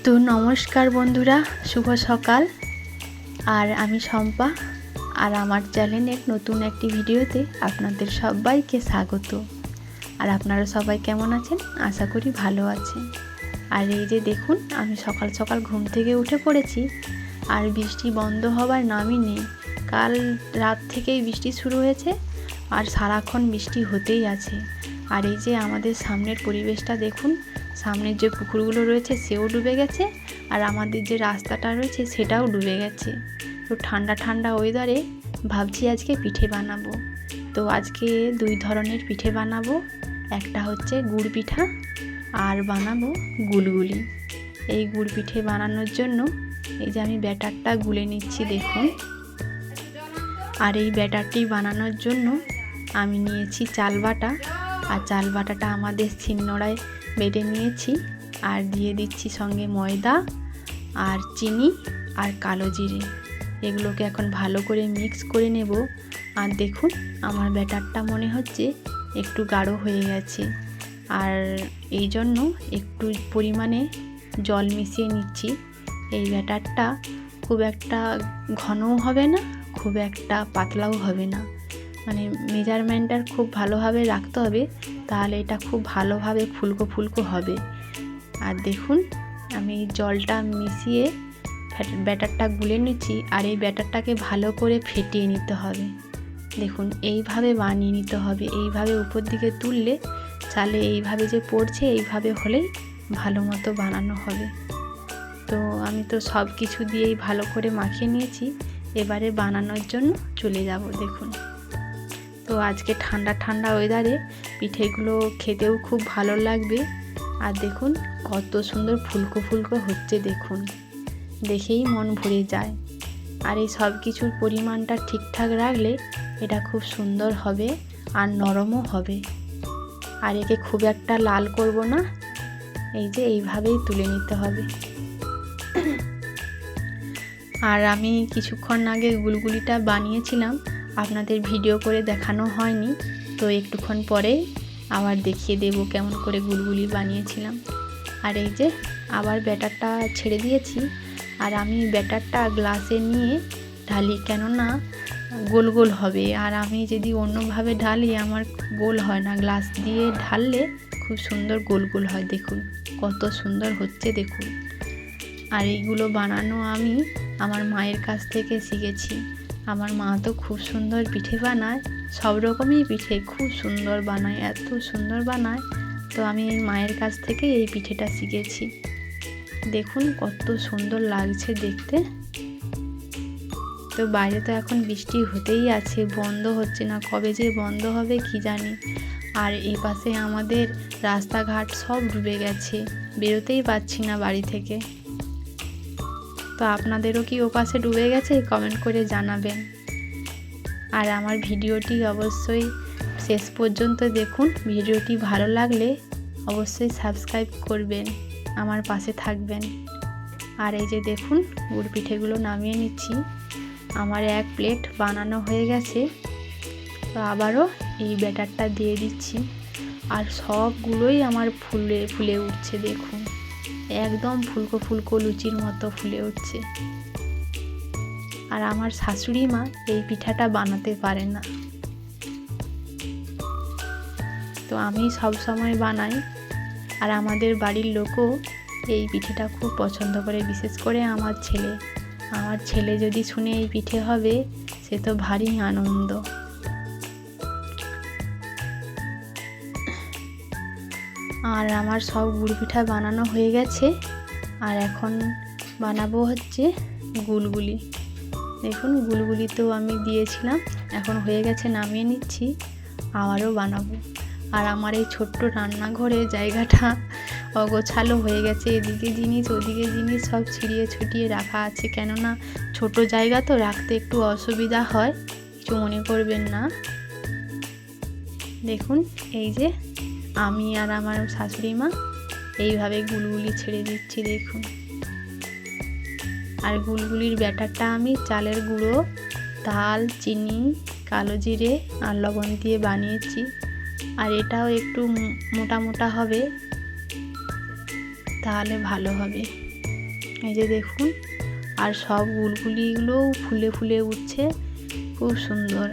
তো নমস্কার বন্ধুরা, শুভ সকাল। আর আমি শম্পা, আর আমার চ্যানেলের নতুন একটি ভিডিওতে আপনাদের সবাইকে স্বাগত। আর আপনারা সবাই কেমন আছেন? আশা করি ভালো আছেন। আর এই যে দেখুন, আমি সকাল সকাল ঘুম থেকে উঠে পড়েছি, আর বৃষ্টি বন্ধ হবার নামই নেই। কাল রাত থেকেই বৃষ্টি শুরু হয়েছে, আর সারাক্ষণ বৃষ্টি হতেই আছে। আর এই যে আমাদের সামনের পরিবেশটা দেখুন, সামনের যে পুকুরগুলো রয়েছে সেও ডুবে গেছে, আর আমাদের যে রাস্তাটা রয়েছে সেটাও ডুবে গেছে। তো ঠান্ডা ঠান্ডা ওয়েদারে ভাবছি আজকে পিঠে বানাবো। তো আজকে দুই ধরনের পিঠে বানাবো, একটা হচ্ছে গুড় পিঠা আর বানাবো গুলগুলি। এই গুড় পিঠে বানানোর জন্য এই যে আমি ব্যাটারটা গুলে নিচ্ছি দেখুন। আর এই ব্যাটারটি বানানোর জন্য আমি নিয়েছি চাল বাটা, আর চাল বাটাটা আমাদের শিলনোড়ায় বেটে নিয়েছি, আর দিয়ে দিচ্ছি সঙ্গে ময়দা আর চিনি আর কালো জিরে। এগুলোকে এখন ভালো করে মিক্স করে নেব। আর দেখুন, আমার ব্যাটারটা মনে হচ্ছে একটু গাঢ় হয়ে গেছে, আর এই জন্য একটু পরিমাণে জল মিশিয়ে নিচ্ছি। এই ব্যাটারটা খুব একটা ঘনও হবে না, খুব একটা পাতলাও হবে না, মানে মেজারমেন্টটা খুব ভালোভাবে রাখতে হবে, তাহলে এটা খুব ভালোভাবে ফুলকো ফুলকো হবে। আর দেখুন, আমি জলটা মিশিয়ে ব্যাটারটা গুলে নিচ্ছি, আর এই ব্যাটারটাকে ভালো করে ফেটিয়ে নিতে হবে। দেখুন, এইভাবে বানিয়ে নিতে হবে। এইভাবে উপর দিকে তুললে চালে এইভাবে যে পড়ছে, এইভাবে হলেই ভালো মতো বানানো হবে। তো আমি তো সব কিছু দিয়েই ভালো করে মাখিয়ে নিয়েছি, এবারে বানানোর জন্য চলে যাব। দেখুন, তো আজকে ঠান্ডা ঠান্ডা ওয়েদারে পিঠেগুলো খেতেও খুব ভালো লাগবে। আর দেখুন কত সুন্দর ফুলকো ফুলকো হচ্ছে, দেখুন দেখেই মন ভরে যায়। আর এই সব কিছুর পরিমাণটা ঠিকঠাক রাখলে এটা খুব সুন্দর হবে আর নরমও হবে। আর একে খুব একটা লাল করব না, এই যে এইভাবেই তুলে নিতে হবে। আর আমি কিছুক্ষণ আগে গুলগুলিটা বানিয়েছিলাম, আপনাদের ভিডিও করে দেখানো হয়নি, তো একটুক্ষণ পরে আবার দেখিয়ে দেব কেমন করে গুলগুলি বানিয়েছিলাম। আর এই যে আবার ব্যাটারটা ছেড়ে দিয়েছি, আর আমি ব্যাটারটা গ্লাসে নিয়ে ঢালি, কেননা গোল গোল হবে। আর আমি যদি অন্যভাবে ঢালি আমার গোল হয় না, গ্লাস দিয়ে ঢাললে খুব সুন্দর গোল গোল হয়। দেখুন কত সুন্দর হচ্ছে, দেখুন। আর এইগুলো বানানো আমি আমার মায়ের কাছ থেকে শিখেছি। আমার মা তো খুব সুন্দর পিঠে বানায়, সব রকমই পিঠে খুব সুন্দর বানায়, এত সুন্দর বানায়। তো আমি এই মায়ের কাছ থেকে এই পিঠেটা শিখেছি। দেখুন কত সুন্দর লাগছে দেখতে। তো বাইরে তো এখন বৃষ্টি হতেই আছে, বন্ধ হচ্ছে না, কবে যে বন্ধ হবে কি জানি। আর এই পাশে আমাদের রাস্তাঘাট সব ডুবে গেছে, বেরোতেই পারছি না বাড়ি থেকে। তো আপনাদেরও কি ওপাশে ডুবে গেছে? কমেন্ট করে জানাবেন। আর আমার ভিডিওটি অবশ্যই শেষ পর্যন্ত দেখুন। ভিডিওটি ভালো লাগলে অবশ্যই সাবস্ক্রাইব করবেন, আমার পাশে থাকবেন। আর এই যে দেখুন, গুড় পিঠেগুলো নামিয়ে নিচ্ছি। আমার এক প্লেট বানানো হয়ে গেছে, তো আবারও এই ব্যাটারটা দিয়ে দিচ্ছি, আর সবগুলোই আমার ফুলে ফুলে উঠছে। দেখুন একদম ফুলকো ফুলকো লুচির মতো ফুলে উঠছে। আর আমার শাশুড়ি মা এই পিঠাটা বানাতে পারে না, তো আমি সব সময় বানাই। আর আমাদের বাড়ির লোকও এই পিঠেটা খুব পছন্দ করে, বিশেষ করে আমার ছেলে। আমার ছেলে যদি শুনে এই পিঠে হবে, সে তো ভারী আনন্দ। আর আমার সব গুড় পিঠা বানানো হয়ে গেছে, আর এখন বানাবো হচ্ছে গুলগুলি। দেখুন গুলগুলি তো আমি দিয়েছিলাম, এখন হয়ে গেছে, নামিয়ে নিচ্ছি, আবারও বানাবো। আর আমার এই ছোট্ট রান্নাঘরে জায়গাটা অগোছালো হয়ে গেছে, এদিকে জিনিস ওদিকে জিনিস সব ছিঁড়িয়ে ছুটিয়ে রাখা আছে, কেননা ছোট জায়গা তো রাখতে একটু অসুবিধা হয়, কিছু মনে করবেন না। দেখুন এই যে আমি আর আমার শাশুড়ি মা এইভাবে গুলগুলি ছেড়ে দিচ্ছি, দেখুন। আর গুলগুলির ব্যাটারটা আমি চালের গুঁড়ো, তাল, চিনি, কালো জিরে আর লবণ দিয়ে বানিয়েছি। আর এটাও একটু মোটা মোটা হবে, তাহলে ভালো হবে। এই যে দেখুন, আর সব গুলগুলিগুলোও ফুলে ফুলে উঠছে, খুব সুন্দর,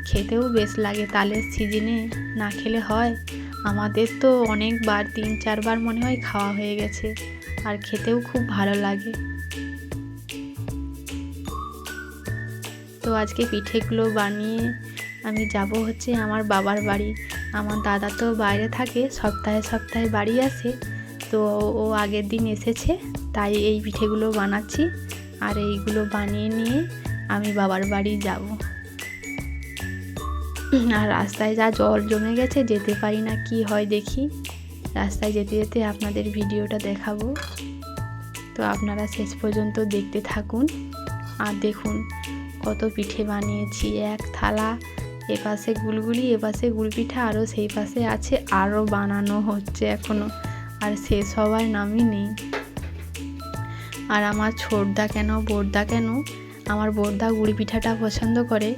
খেতেও বেশ লাগে। তালের সিজনে না খেলে হয়? আমাদের তো অনেকবার 3-4 বার মনে হয় খাওয়া হয়ে গেছে, আর খেতেও খুব ভালো লাগে। তো আজকে পিঠেগুলো বানিয়ে আমি যাব হচ্ছে আমার বাবার বাড়ি। আমার দাদা তো বাইরে থাকে, সপ্তাহে সপ্তাহে বাড়ি আসে, তো ও আগের দিন এসেছে, তাই এই পিঠেগুলো বানাচ্ছি। আর এইগুলো বানিয়ে নিয়ে আমি বাবার বাড়ি যাব। আর রাস্তায় যা জল জমে গেছে, যেতে পারি না, কি হয় দেখি। রাস্তায় যেতে যেতে আপনাদের ভিডিওটা দেখাবো, তো আপনারা শেষ পর্যন্ত দেখতে থাকুন। আর দেখুন কত পিঠে বানিয়েছি, এক থালা। এপাশে গুলগুলি, এপাশে গুলপিঠা, আরও সেই পাশে আছে, আরও বানানো হচ্ছে এখনও, আর শেষ হওয়ার নামই নেই। আর আমার ছোটদা কেন বড়দা কেন, আমার বড়দা গুড়ি পিঠাটা পছন্দ করে,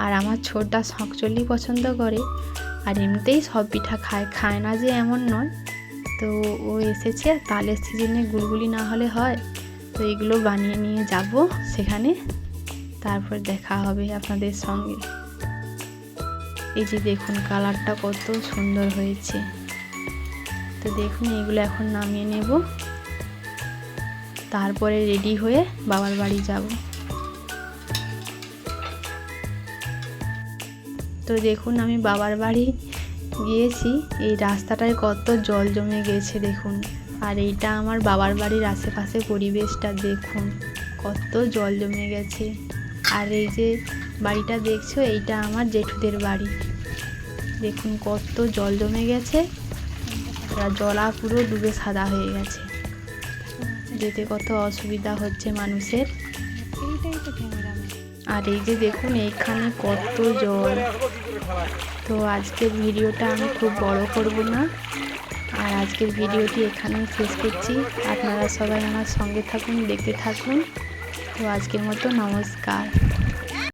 আর আমার ছোটদা শঁকচল্লি পছন্দ করে। আর এমনিতেই সব পিঠা খায় না যে এমন নয়। তো ও এসেছে, তালের সিজনে গুলগুলি না হলে হয়? তো এগুলো বানিয়ে নিয়ে যাব সেখানে, তারপর দেখা হবে আপনাদের সঙ্গে। এই যে দেখুন কালারটা কত সুন্দর হয়েছে। তো দেখুন এগুলো এখন নামিয়ে নেব, তারপরে রেডি হয়ে বাবার বাড়ি যাব। তো দেখুন আমি বাবার বাড়ি গিয়েছি, এই রাস্তাটায় কত জল জমে গেছে দেখুন। আর এইটা আমার বাবার বাড়ির আশেপাশে পরিবেশটা দেখুন, কত জল জমে গেছে। আর এই যে বাড়িটা দেখছো, এইটা আমার জেঠুদের বাড়ি। দেখুন কত জল জমে গেছে, আর জলা পুরো ডুবে সাদা হয়ে গেছে, যেতে কত অসুবিধা হচ্ছে মানুষের। আর এই যে দেখুন এইখানে কত জল। তো আজকের ভিডিওটা আমি খুব বড় করব না, আর আজকের ভিডিওটি এখানেই শেষ করছি। আপনারা সবাই আমার সঙ্গে থাকুন, দেখতে থাকুন। তো আজকের মতো নমস্কার।